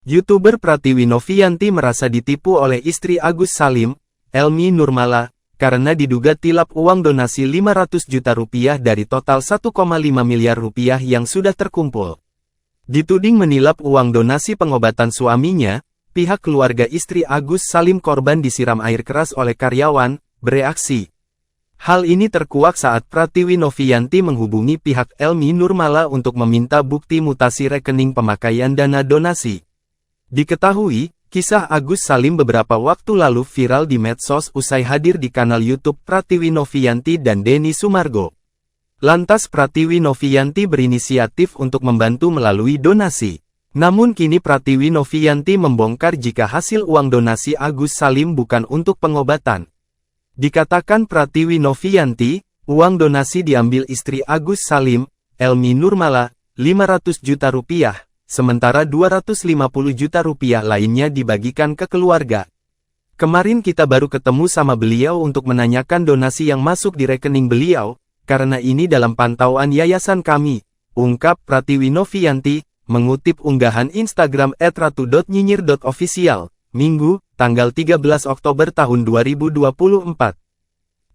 YouTuber Pratiwi Novianti merasa ditipu oleh istri Agus Salim, Elmi Nurmala, karena diduga tilap uang donasi 500 juta rupiah dari total 1,5 miliar rupiah yang sudah terkumpul. Dituding menilap uang donasi pengobatan suaminya, pihak keluarga istri Agus Salim korban disiram air keras oleh karyawan, bereaksi. Hal ini terkuak saat Pratiwi Novianti menghubungi pihak Elmi Nurmala untuk meminta bukti mutasi rekening pemakaian dana donasi. Diketahui, kisah Agus Salim beberapa waktu lalu viral di medsos usai hadir di kanal YouTube Pratiwi Novianti dan Denny Sumargo. Lantas Pratiwi Novianti berinisiatif untuk membantu melalui donasi. Namun kini Pratiwi Novianti membongkar jika hasil uang donasi Agus Salim bukan untuk pengobatan. Dikatakan Pratiwi Novianti, uang donasi diambil istri Agus Salim, Elmi Nurmala, 500 juta rupiah. Sementara 250 juta rupiah lainnya dibagikan ke keluarga. Kemarin kita baru ketemu sama beliau untuk menanyakan donasi yang masuk di rekening beliau, karena ini dalam pantauan yayasan kami, ungkap Pratiwi Novianti, mengutip unggahan Instagram @ratu.nyinyir.official, Minggu, tanggal 13 Oktober tahun 2024.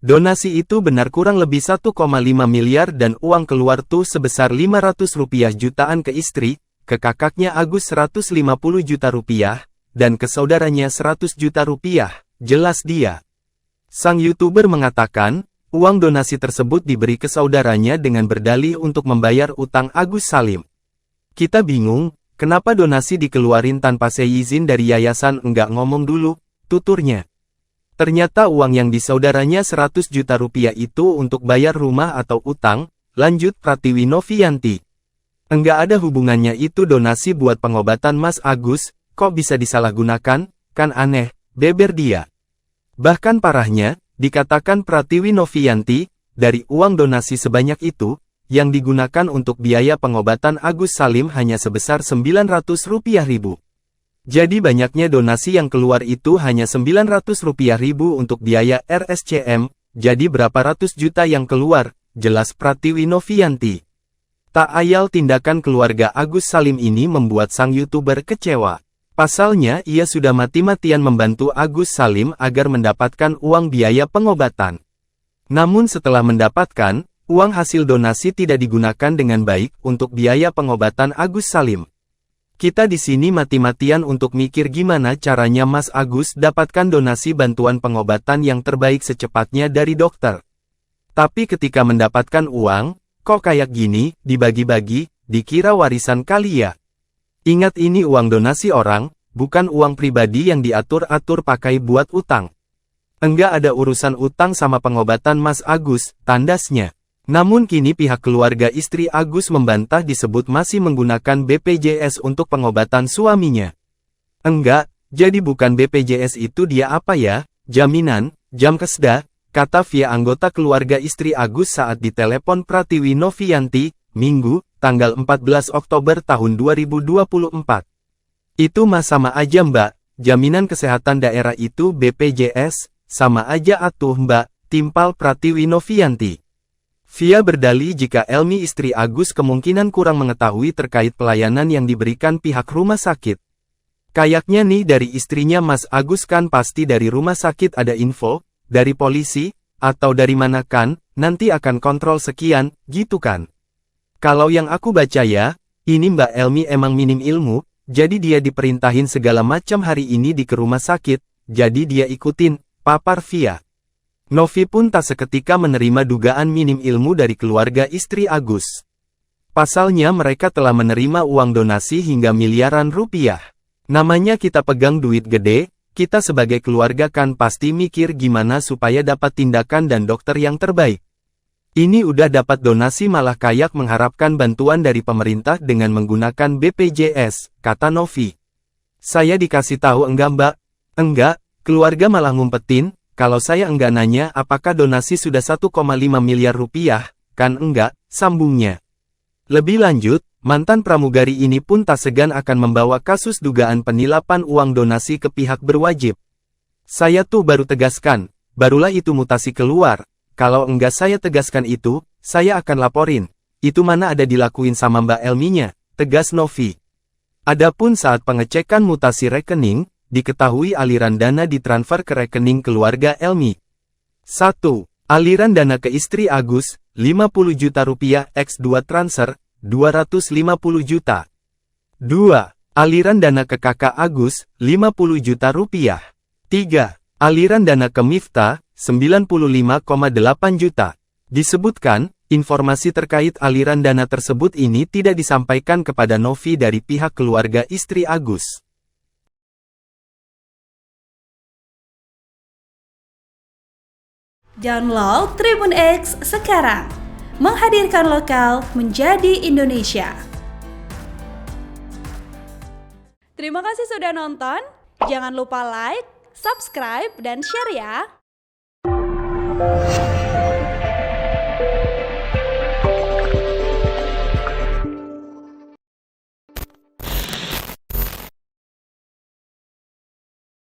Donasi itu benar kurang lebih 1,5 miliar dan uang keluar tuh sebesar 500 rupiah jutaan ke istri, ke kakaknya Agus 150 juta rupiah, dan ke saudaranya 100 juta rupiah, jelas dia. Sang YouTuber mengatakan, uang donasi tersebut diberi ke saudaranya dengan berdalih untuk membayar utang Agus Salim. Kita bingung, kenapa donasi dikeluarin tanpa seizin dari yayasan enggak ngomong dulu, tuturnya. Ternyata uang yang di saudaranya 100 juta rupiah itu untuk bayar rumah atau utang, lanjut Pratiwi Novianti. Enggak ada hubungannya itu donasi buat pengobatan Mas Agus, kok bisa disalahgunakan, kan aneh, beber dia. Bahkan parahnya, dikatakan Pratiwi Novianti, dari uang donasi sebanyak itu, yang digunakan untuk biaya pengobatan Agus Salim hanya sebesar 900 rupiah ribu. Jadi banyaknya donasi yang keluar itu hanya 900 rupiah ribu untuk biaya RSCM, jadi berapa ratus juta yang keluar, jelas Pratiwi Novianti. Tak ayal tindakan keluarga Agus Salim ini membuat sang YouTuber kecewa. Pasalnya ia sudah mati-matian membantu Agus Salim agar mendapatkan uang biaya pengobatan. Namun setelah mendapatkan, uang hasil donasi tidak digunakan dengan baik untuk biaya pengobatan Agus Salim. Kita di sini mati-matian untuk mikir gimana caranya Mas Agus dapatkan donasi bantuan pengobatan yang terbaik secepatnya dari dokter. Tapi ketika mendapatkan uang, kok kayak gini, dibagi-bagi, dikira warisan kali ya? Ingat ini uang donasi orang, bukan uang pribadi yang diatur-atur pakai buat utang. Enggak ada urusan utang sama pengobatan Mas Agus, tandasnya. Namun kini pihak keluarga istri Agus membantah disebut masih menggunakan BPJS untuk pengobatan suaminya. Enggak, jadi bukan BPJS itu dia apa ya? Jaminan, Jamkesda, kata via anggota keluarga istri Agus saat ditelepon Pratiwi Novianti, Minggu, tanggal 14 Oktober tahun 2024. Itu mah sama aja mbak, jaminan kesehatan daerah itu BPJS, sama aja atuh mbak, timpal Pratiwi Novianti. Via berdalih jika Elmi istri Agus kemungkinan kurang mengetahui terkait pelayanan yang diberikan pihak rumah sakit. Kayaknya nih dari istrinya Mas Agus kan pasti dari rumah sakit ada info, dari polisi, atau dari mana kan, nanti akan kontrol sekian, gitu kan. Kalau yang aku baca ya, ini Mbak Elmi emang minim ilmu, jadi dia diperintahin segala macam hari ini di ke rumah sakit, jadi dia ikutin, papar via. Novi pun tak seketika menerima dugaan minim ilmu dari keluarga istri Agus. Pasalnya mereka telah menerima uang donasi hingga miliaran rupiah. Namanya kita pegang duit gede, kita sebagai keluarga kan pasti mikir gimana supaya dapat tindakan dan dokter yang terbaik. Ini udah dapat donasi malah kayak mengharapkan bantuan dari pemerintah dengan menggunakan BPJS, kata Novi. Saya dikasih tahu enggak mbak? Enggak, keluarga malah ngumpetin, kalau saya enggak nanya apakah donasi sudah 1,5 miliar rupiah, kan enggak, sambungnya. Lebih lanjut, mantan pramugari ini pun tak segan akan membawa kasus dugaan penilapan uang donasi ke pihak berwajib. Saya tuh baru tegaskan, barulah itu mutasi keluar, kalau enggak saya tegaskan itu, saya akan laporin. Itu mana ada dilakuin sama Mbak Elminya, tegas Novi. Adapun saat pengecekan mutasi rekening, diketahui aliran dana ditransfer ke rekening keluarga Elmi. 1. Aliran dana ke istri Agus, 50 juta rupiah X2 transfer, 250 juta. 2. Aliran dana ke kakak Agus, 50 juta rupiah. 3. Aliran dana ke Miftah, 95,8 juta. Disebutkan, informasi terkait aliran dana tersebut ini tidak disampaikan kepada Novi dari pihak keluarga istri Agus. Download Tribun X sekarang, menghadirkan lokal menjadi Indonesia. Terima kasih sudah nonton, jangan lupa like, subscribe, dan share ya!